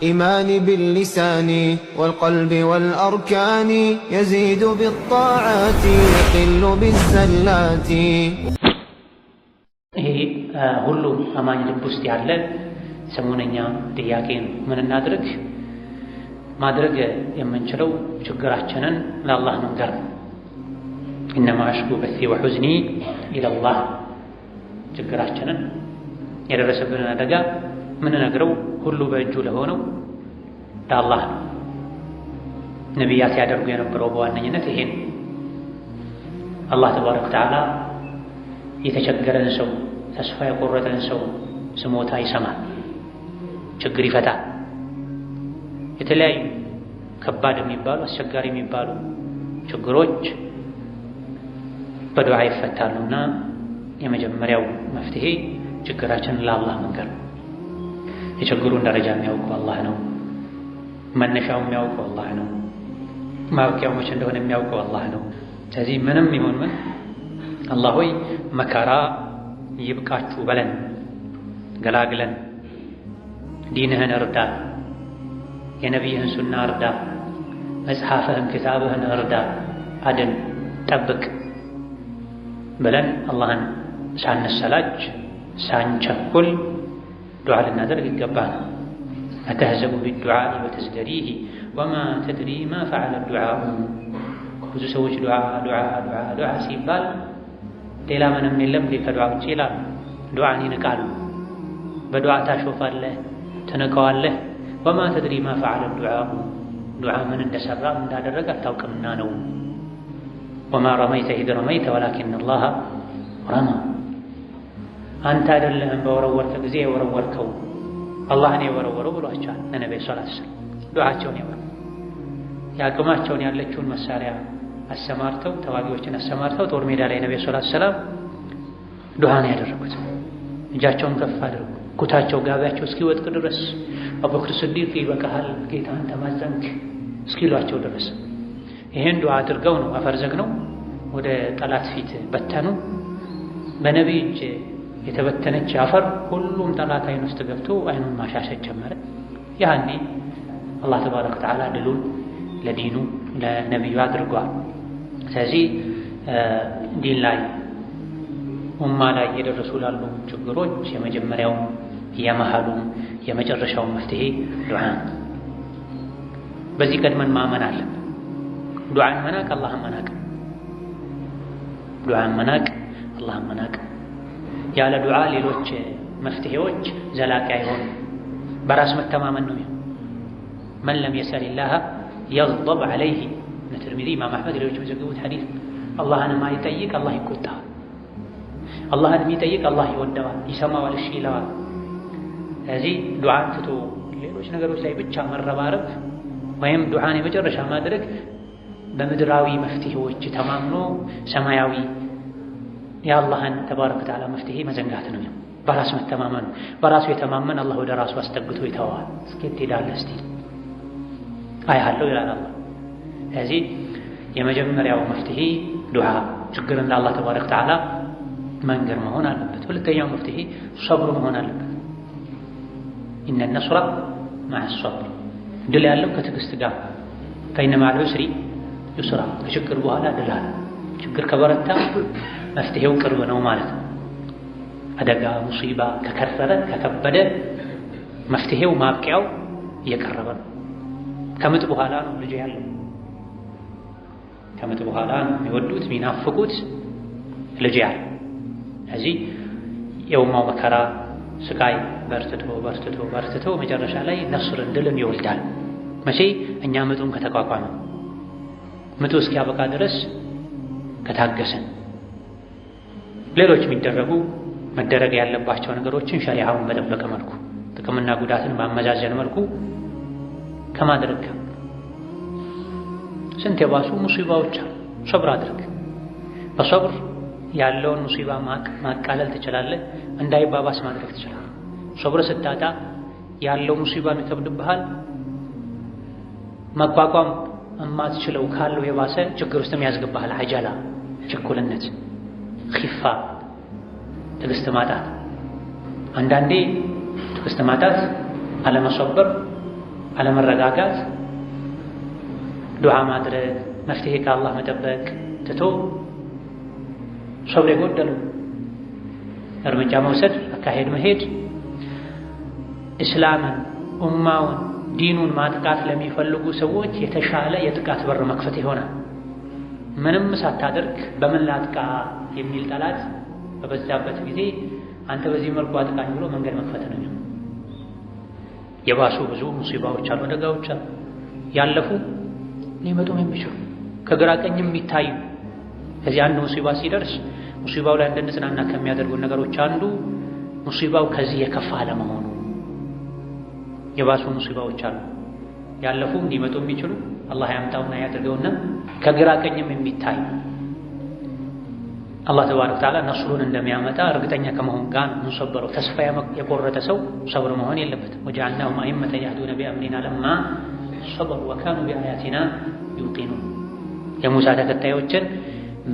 إيمان باللسان والقلب والأركان يزيد بالطاعات يقل بالزلات. ይሄ ሁሉ አማኝ ልብ ውስጥ ያለ ሰሞነኛ ጥያቄ ነው። ምን እናድርግ? ማድረግ የምንችለው ችግራችንን ለአላህ መንገር ነው። ኢነማ አሽኩ በሲ ወሑዝኒ ኢለላህ። ችግራችንን የደረሰብንን አደጋ ምንነግረው ሁሉ በእጁ ለሆነው ለአላህ ነው። ነቢያት ያደርጉ የነበረው በዋነኝነት ይሄን አላህ ተባረከ ወተዓላ የተቸገረን ሰው ተስፋ የቆረጠን ሰው ስሞታ ይሰማል፣ ችግር ይፈታል። የተለያዩ ከባድ የሚባሉ አስቸጋሪ የሚባሉ ችግሮች በዱዓ ይፈታሉና የመጀመሪያው መፍትሄ ችግራችንን ለአላህ መንገር ነው። የችግሩን ደረጃ የሚያውቀው አላህ ነው። መነሻው የሚያውቀው አላህ ነው። ማብቂያው መቼ እንደሆነ የሚያውቀው አላህ ነው። ስለዚህ ምንም ይሁን ምን አላህ ሆይ መከራ ይብቃችሁ በለን፣ ገላግለን፣ ዲንህን እርዳ፣ የነቢይህን ሱና እርዳ፣ መጽሐፍህን ክታብህን እርዳ፣ አድን፣ ጠብቅ ብለን አላህን ሳንሰላች ሳንቸኩል ዱዓ ልናደርግ ይገባል። አተህዘቡ ቢዱዓኢ ወተዝደሪህ ወማ ተድሪ ማ ፈዐለ ዱዓኡ። ብዙ ሰዎች ዱዓ ሲባል ሌላ ምንም የለም ከዱዓ ውጭ ይላሉ። ዱዓን ይንቃሉ። በዱዓ ታሾፋለህ፣ ትንቀዋለህ። ወማ ተድሪ ማ ፈዐለ ዱዓኡ። ዱዓ ምን እንደሰራ እንዳደረገ አታውቅምና ነው። ወማ ረመይተ ኢዝ ረመይተ ወላኪነ አላህ ረማ። አንተ አይደለህም በወረወርከ ጊዜ የወረወርከው አላህን የወረወረው ብሏቸዋል ለነቢዩ ሰለላሁ ዐለይሂ ወሰለም። ዱዓቸውን ያወሩ የአቅማቸውን ያለችውን መሳሪያ አሰማርተው ተዋጊዎችን አሰማርተው ጦር ሜዳ ላይ ነቢዩ ሰለላሁ ዐለይሂ ወሰለም ዱዓን ያደረጉት እጃቸውን ከፍ አድርጉ ኩታቸው ጋቢያቸው እስኪወጥቅ ድረስ አቡበክር ስዲቅ ይበቃሃል ጌታን ተማጸንክ እስኪሏቸው ድረስ ይሄን ዱዓ አድርገው ነው አፈር ዘግነው ወደ ጠላት ፊት በተኑ። በነቢይ እጅ የተበተነች አፈር ሁሉም ጠላት አይን ውስጥ ገብቶ አይኑን ማሻሸት ጀመረ። ያኔ አላህ ተባረከ ወተዓላ ድሉን ለዲኑ ለነቢዩ አድርጓል። ስለዚህ ዲን ላይ ኡማ ላይ የደረሱ ላሉ ችግሮች የመጀመሪያው የመሃሉም የመጨረሻው መፍትሄ ዱዓ። በዚህ ቀድመን ማመን አለብን። ዱዓን መናቅ አላህን መናቅ፣ ዱዓን መናቅ አላህን መናቅ። ያለ ዱዓ ሌሎች መፍትሄዎች ዘላቂ አይሆኑም። በራስ መተማመን ነው። መን ለም የሰሊላህ የግደብ ዐለይህ ትርሚዚ ኢማም አሕመድ ሌሎች የዘገቡት ሐዲስ። አላህን የማይጠይቅ አላህ ይቆጣዋል። አላህን የሚጠይቅ አላህ ይወደዋል፣ ይሰማዋል፣ እሺ ይለዋል። ስለዚህ ዱዓን ትቶ ሌሎች ነገሮች ላይ ብቻ መረባረብ ወይም ዱዓን የመጨረሻ ማድረግ በምድራዊ መፍትሄዎች ተማምኖ ሰማያዊ የአላህን ተባረከ ወተዓላ መፍትሄ መዘንጋት ነው። በራስ መተማመን በራሱ የተማመን አላህ ወደ ራሱ አስጠግቶ ይተዋል። እስኪ ትሄዳለህ እስቲ አያለሁ ይላል አላህ። ስለዚህ የመጀመሪያው መፍትሄ ዱዓ ችግርን ለአላህ ተባረከ ወተዓላ መንገር መሆን አለበት። ሁለተኛው መፍትሄ ሰብር መሆን አለበት። ኢነ ነስረ መዐ ሰብር፣ ድል ያለው ከትዕግስት ጋር። ፈኢነ መዐል ዑስሪ ዩስራ፣ ከችግር በኋላ ድል አለ። ችግር ከበረታ መፍትሄው ቅርብ ነው ማለት ነው። አደጋ ሙሲባ ከከረረ ከከበደ መፍትሄው ማብቂያው እየቀረበ ነው። ከምጥ በኋላ ነው ልጅ ያለው። ከምጥ በኋላ ነው የሚወዱት የሚናፍቁት ልጅ ያለው። ስለዚህ የኡማው መከራ ስቃይ በርትቶ መጨረሻ ላይ ነስርን ድልን ይወልዳል። መቼ? እኛ ምጡን ከተቋቋመ፣ ምጡ እስኪያበቃ ድረስ ከታገሰን፣ ሌሎች መደረግ ያለባቸው ነገሮችን ሸሪዓውን በጠበቀ መልኩ ጥቅምና ጉዳትን ባመዛዘን መልኩ ከማድረግ ጋር ስንት የባሱ ሙሲባዎች አሉ። ሰብር አድርግ። በሰብር ያለውን ሙሲባ ማቃለል ትችላለህ፣ እንዳይባባስ ማድረግ ትችላለህ። ሰብር ስታጣ ያለው ሙሲባ ይከብድብሃል። መቋቋም እማትችለው ካለው የባሰ ችግር ውስጥ ያስገባሃል። አጀላ፣ ችኩልነት፣ ኺፋ፣ ትዕግስት ማጣት። አንዳንዴ ትዕግስት ማጣት፣ አለመሰበር አለመረጋጋት ዱዓ ማድረግ መፍትሄ ከአላህ መጠበቅ ትቶ ሶብር የጎደለው እርምጃ መውሰድ አካሄድ መሄድ እስላምን ኡማውን ዲኑን ማጥቃት ለሚፈልጉ ሰዎች የተሻለ የጥቃት በር መክፈት ይሆናል። ምንም ሳታደርግ በምን ላጥቃ የሚል ጠላት በበዛበት ጊዜ አንተ በዚህ መልኩ አጥቃኝ ብሎ መንገድ መክፈት ነው። የባሱ ብዙ ሙሲባዎች አሉ፣ አደጋዎች አሉ፣ ያለፉ ሊመጡም የሚችሉ ከግራ ቀኝም የሚታዩ። ከዚህ አንድ ሙሲባ ሲደርስ ሙሲባው ላይ እንድንጽናና ከሚያደርጉ ነገሮች አንዱ ሙሲባው ከዚህ የከፋ አለመሆኑ። የባሱ ሙሲባዎች አሉ፣ ያለፉ ሊመጡ የሚችሉ አላህ ያምጣውና ያድርገውና ከግራ ቀኝም የሚታይ አላህ ተባረከ ወተዓላ ነስሩን እንደሚያመጣ እርግጠኛ ከመሆን ጋር ነው የምንሰበረው። ተስፋ የቆረጠ ሰው ሰብር መሆን የለበትም። ወጀዐልናሁም አኢመተን የህዱነ ቢአምሪና ለማ ሰበሩ ወካኑ ቢአያቲና ዩቂኑን። የሙሳ ተከታዮችን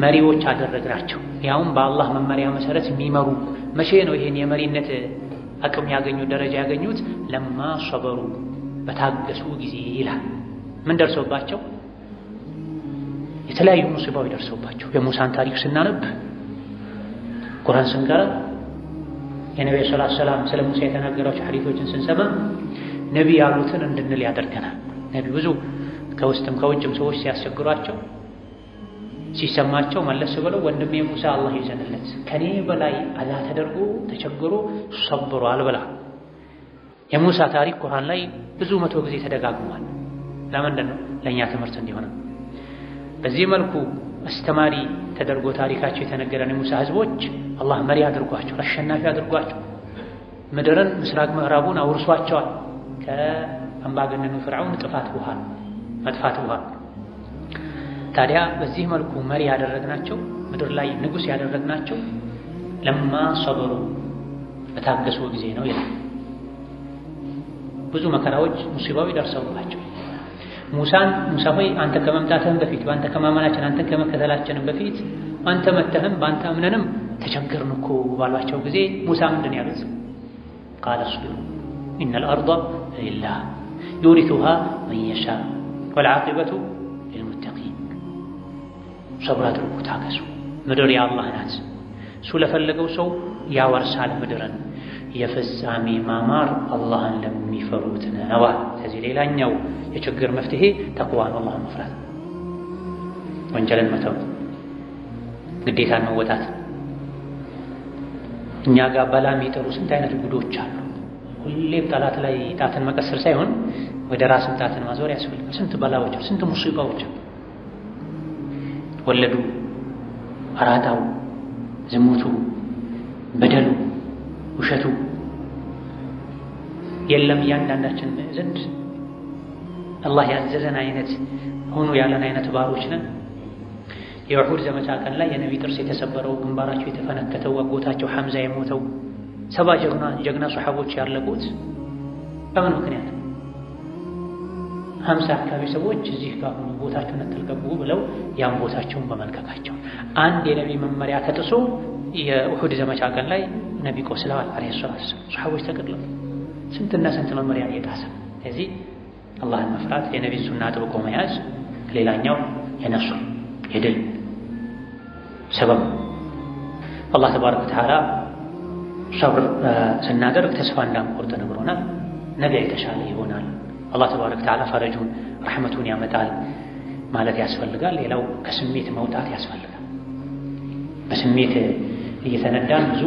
መሪዎች አደረግናቸው፣ ያውም በአላህ መመሪያ መሰረት የሚመሩ። መቼ ነው ይሄን የመሪነት አቅም ያገኙት ደረጃ ያገኙት? ለማ ሰበሩ በታገሱ ጊዜ ይላል። ምን ደርሶባቸው? የተለያዩ ሙሲባዎች ደርሶባቸው። የሙሳን ታሪክ ስናነብ ቁርአን ስንቀራ የነብዩ ሰለላሁ ዐለይሂ ወሰለም ስለ ሙሳ የተናገራቸው ሐዲሶችን ስንሰማ ነቢ ያሉትን እንድንል ያደርገናል። ነቢ ብዙ ከውስጥም ከውጭም ሰዎች ሲያስቸግሯቸው ሲሰማቸው መለስ ብለው ወንድሜ ሙሳ አላህ ይዘንለት ከኔ በላይ አዛ ተደርጎ ተቸግሮ ሰብሯል ብላ። የሙሳ ታሪክ ቁርአን ላይ ብዙ መቶ ጊዜ ተደጋግሟል። ለምንድን ነው? ለእኛ ትምህርት እንዲሆን። በዚህ መልኩ አስተማሪ ተደርጎ ታሪካቸው የተነገረን የሙሳ ህዝቦች አላህ መሪ አድርጓቸው፣ አሸናፊ አድርጓቸው፣ ምድርን ምስራቅ ምዕራቡን አውርሷቸዋል ከአምባገነኑ ፍርዓውን መጥፋት በኋላ። ታዲያ በዚህ መልኩ መሪ ያደረግናቸው ምድር ላይ ንጉሥ ያደረግናቸው ለማ ሰበሩ በታገሱ ጊዜ ነው ይላል። ብዙ መከራዎች ሙሲባዎች ደርሰውባቸው ሙሳ ሆይ አንተ ከመምጣትህም በፊት በአንተ ከማመናችን አንተን ከመከተላችንም በፊት አንተ መተህም በአንተ አምነንም ተቸገርን እኮ ባሏቸው ጊዜ ሙሳ ምንድን ያሉት? ቃለ አስቢሩ ኢነል አርض ሊላህ ዩሪቱሃ መን የሻእ ወልዓቂበቱ ሊልሙተቂን። ሰብር አድርጉ፣ ታገሱ። ምድር የአላህ ናት፣ እሱ ለፈለገው ሰው ያወርሳል ምድርን። የፍጻሜ ማማር አላህን ለሚፈሩት ነው። ከዚህ ሌላኛው የችግር መፍትሄ ተቅዋን አላህን መፍራት፣ ወንጀልን መተው፣ ግዴታን መወጣት። እኛ ጋር በላ የሚጠሩ ስንት አይነት ጉዶች አሉ። ሁሌም ጠላት ላይ ጣትን መቀሰር ሳይሆን ወደ ራስን ጣትን ማዞር ያስፈልጋል። ስንት በላዎች፣ ስንት ሙሲባዎች፣ ወለዱ፣ አራጣው፣ ዝሙቱ፣ በደሉ፣ ውሸቱ የለም። እያንዳንዳችን ዘንድ አላህ ያዘዘን አይነት ሆኖ ያለን አይነት ባሮች ነን። የኡሑድ ዘመቻ ቀን ላይ የነቢ ጥርስ የተሰበረው፣ ግንባራቸው የተፈነከተው፣ አጎታቸው ሐምዛ የሞተው፣ 70 ጀግና ሱሐቦች ያለቁት በምን ምክንያት? 50 አካባቢ ሰዎች እዚህ ጋር ሆኖ ቦታቸውን አትልቀቁ ብለው ያን ቦታቸውን በመልቀቃቸው። አንድ የነቢ መመሪያ ተጥሶ የኡሑድ ዘመቻ ቀን ላይ ነቢ ቆስለዋል አለይሂ ሰላቱ ወሰላም። ሱሐቦች ተገድለዋል። ስንትና ስንት መመሪያ እየጣሰ። ስለዚህ አላህን መፍራት፣ የነቢን ሱና አጥብቆ መያዝ ሌላኛው የነሱር የድል ሰበብ። አላህ ተባረከ ወተዓላ ሰብር ስናደርግ ተስፋ እንዳንቆርጥ ነግሮናል። ነገ የተሻለ ይሆናል፣ አላህ ተባረከ ወተዓላ ፈረጁን ረሕመቱን ያመጣል ማለት ያስፈልጋል። ሌላው ከስሜት መውጣት ያስፈልጋል። በስሜት እየተነዳን ብዙ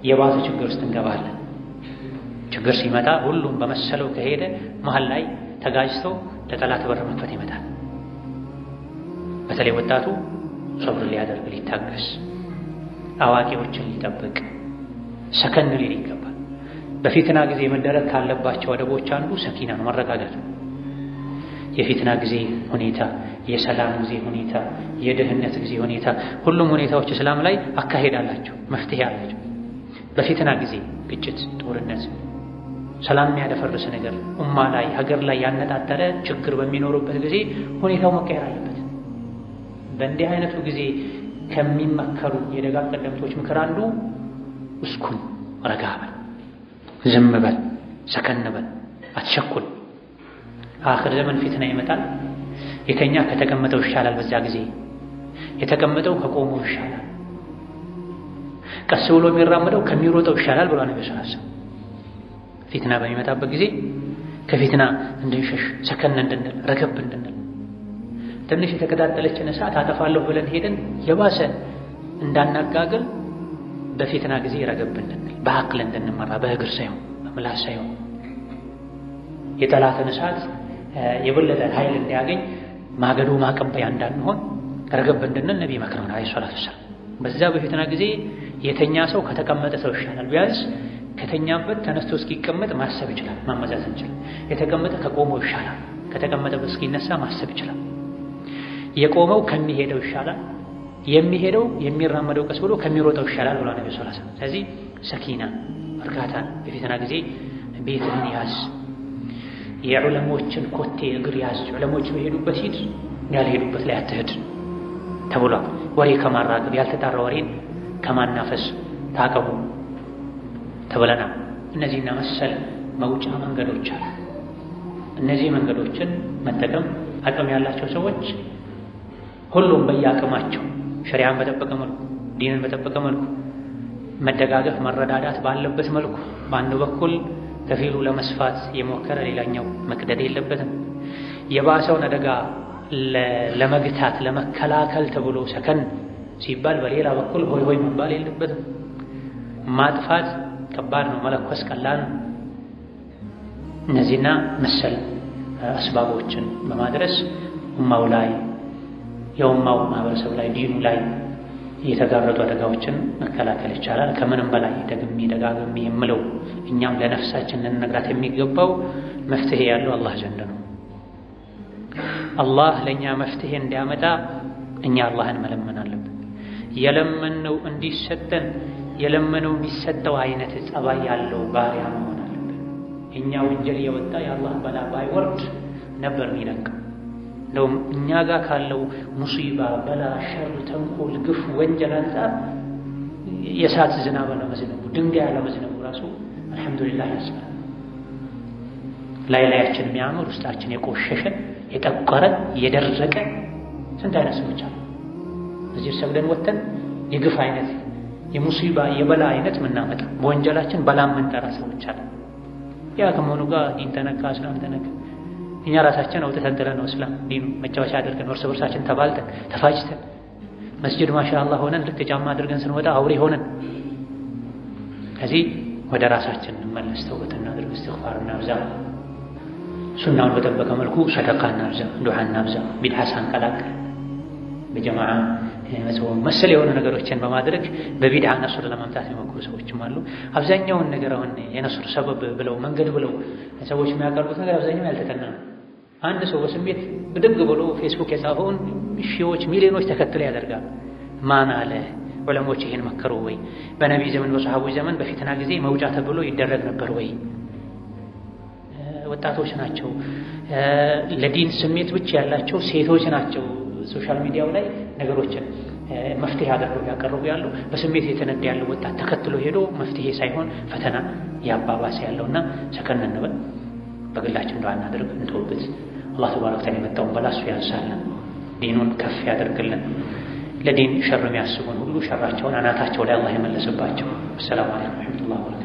የባሰ ችግር ውስጥ እንገባለን። ችግር ሲመጣ ሁሉም በመሰለው ከሄደ መሀል ላይ ተጋጅቶ ለጠላት በር መክፈት ይመጣል። በተለይ ወጣቱ ሰብር ሊያደርግ ሊታገስ፣ አዋቂዎችን ሊጠብቅ ሰከን ሊል ይገባል። በፊትና ጊዜ መደረግ ካለባቸው አደቦች አንዱ ሰኪና ነው፣ መረጋጋት ነው። የፊትና ጊዜ ሁኔታ፣ የሰላም ጊዜ ሁኔታ፣ የድህነት ጊዜ ሁኔታ፣ ሁሉም ሁኔታዎች እስላም ላይ አካሄድ አላቸው፣ መፍትሄ አላቸው። በፊትና ጊዜ ግጭት፣ ጦርነት፣ ሰላም የሚያደፈርስ ነገር ኡማ ላይ ሀገር ላይ ያነጣጠረ ችግር በሚኖሩበት ጊዜ ሁኔታው መቀየር አለበት። በእንዲህ አይነቱ ጊዜ ከሚመከሩ የደጋግ ቀደምቶች ምክር አንዱ እስኩን፣ ረጋ በል፣ ዝም በል፣ ሰከን በል፣ አትቸኩል። አኺር ዘመን ፊትና ይመጣል። የተኛ ከተቀመጠው ይሻላል። በዛ ጊዜ የተቀመጠው ከቆመው ይሻላል። ቀስ ብሎ የሚራመደው ከሚሮጠው ይሻላል ብሎ ነብዩ ሰለላሁ ዐለይሂ ወሰለም ፊትና በሚመጣበት ጊዜ ከፊትና እንድንሸሽ ሰከን እንድንል ረገብ እንድንል ትንሽ የተቀጣጠለችን እሳት አጠፋለሁ ብለን ሄደን የባሰ እንዳናጋግል በፊትና ጊዜ ረገብ እንድንል በአቅል እንድንመራ በእግር ሳይሆን በምላስ ሳይሆን የጠላትን እሳት የበለጠ ኃይል እንዲያገኝ ማገዶ ማቀበያ እንዳንሆን ረገብ እንድንል ነብይ መክረውናል አለይሂ ሰላቱ ወሰላም። በዛ በፊትና ጊዜ የተኛ ሰው ከተቀመጠ ሰው ይሻላል። ቢያንስ ከተኛበት ተነስቶ እስኪቀመጥ ማሰብ ይችላል፣ ማመዛዘን ይችላል። የተቀመጠ ከቆመው ይሻላል። ከተቀመጠ እስኪነሳ ማሰብ ይችላል። የቆመው ከሚሄደው ይሻላል። የሚሄደው የሚራመደው ቀስ ብሎ ከሚሮጠው ይሻላል ብሏል ነብዩ ሰለላሁ ዐለይሂ ወሰለም። ስለዚህ ሰኪና እርጋታን በፊትና ጊዜ ቤትህን ያዝ። የዑለሞችን ኮቴ እግር ያዝ። ዑለሞች በሄዱበት ሂድ፣ ያልሄዱበት ላይ አትሄድ ተብሏል። ወሬ ከማራገብ ያልተጣራ ወሬን ከማናፈስ ታቀቡ ተብለናል። እነዚህና መሰል መውጫ መንገዶች አሉ። እነዚህ መንገዶችን መጠቀም አቅም ያላቸው ሰዎች ሁሉም በየአቅማቸው ሸሪዓን በጠበቀ መልኩ ዲንን በጠበቀ መልኩ መደጋገፍ መረዳዳት ባለበት መልኩ በአንድ በኩል ከፊሉ ለመስፋት የሞከረ ሌላኛው መቅደድ የለበትም። የባሰውን አደጋ ለመግታት ለመከላከል ተብሎ ሰከን ሲባል በሌላ በኩል ሆይ ሆይ መባል የለበትም። ማጥፋት ከባድ ነው፣ መለኮስ ቀላል ነው። እነዚህና መሰል አስባቦችን በማድረስ ኡማው ላይ የኡማው ማህበረሰብ ላይ ዲኑ ላይ የተጋረጡ አደጋዎችን መከላከል ይቻላል። ከምንም በላይ ደጋግሜ የምለው እኛም ለነፍሳችን ልንነግራት የሚገባው መፍትሄ ያለው አላህ ዘንድ ነው። አላህ ለእኛ መፍትሄ እንዲያመጣ እኛ አላህን መለመን አለብን። የለመነው እንዲሰጠን የለመነው የሚሰጠው አይነት ጸባይ ያለው ባሪያ መሆን አለብን። እኛ ወንጀል የወጣ የአላህ በላ ባይወርድ ነበር የሚለቀው። እንደውም እኛ ጋር ካለው ሙሲባ፣ በላ፣ ሸር፣ ተንኮል፣ ግፍ፣ ወንጀል አንጻር የእሳት ዝናብ አለመዝነቡ ድንጋይ አለመዝነቡ ራሱ አልሐምዱሊላህ ያስባል። ላያችን የሚያምር ውስጣችን የቆሸሸ የጠቆረ የደረቀ ስንት አይነት ሰዎች አሉ። እዚህ ሰግደን ወተን የግፍ አይነት የሙሲባ የበላ አይነት ምናመጣ በወንጀላችን በላ የምንጠራ ሰዎች አሉ። ያ ከመሆኑ ጋር ዲን ተነካ እስላም ተነካ እኛ ራሳችን አውጥተን ጥለን ነው እስላም ዲኑ መጫወቻ አድርገን እርስ በርሳችን ተባልተን ተፋጅተን መስጂድ ማሻአላህ ሆነን ልክ ጫማ አድርገን ስንወጣ አውሬ ሆነን። ከዚህ ወደ ራሳችን እንመለስ፣ ተውበት እናድርግ፣ እስትግፋር እናብዛ፣ ሱናውን በጠበቀ መልኩ ሰደቃ እናብዛ፣ ዱዓ እናብዛ፣ ቢድዓ ሳንቀላቅል በጀማዓ መሰል የሆኑ ነገሮችን በማድረግ በቢድዓ ነስር ለማምጣት የሚሞክሩ ሰዎችም አሉ። አብዛኛውን ነገር አሁን የነስር ሰበብ ብለው መንገድ ብለው ሰዎች የሚያቀርቡት ነገር አብዛኛው ያልተጠና ነው። አንድ ሰው በስሜት ብድግ ብሎ ፌስቡክ የጻፈውን ሺዎች ሚሊዮኖች ተከትለው ያደርጋል። ማን አለ? ዑለሞች ይሄን መከሩ ወይ? በነቢ ዘመን በሰሃቦች ዘመን በፊትና ጊዜ መውጫ ተብሎ ይደረግ ነበር ወይ? ወጣቶች ናቸው፣ ለዲን ስሜት ብቻ ያላቸው ሴቶች ናቸው ሶሻል ሚዲያው ላይ ነገሮችን መፍትሄ አድርገው ያቀርቡ ያሉ። በስሜት የተነዳ ያለው ወጣት ተከትሎ ሄዶ መፍትሄ ሳይሆን ፈተና ያባባሰ ያለውና ሰከን እንበል፣ በግላችን ዱዓ እናድርግ፣ እንተውበት። አላህ ተባረከ ወተዓላ የመጣውን በላ እሱ ያንሳልን፣ ዲኑን ከፍ ያደርግልን። ለዲን ሸር የሚያስቡን ሁሉ ሸራቸውን አናታቸው ላይ አላህ የመለሰባቸው። ሰላም አለይኩም ወራህመቱላሂ ወበረካቱህ።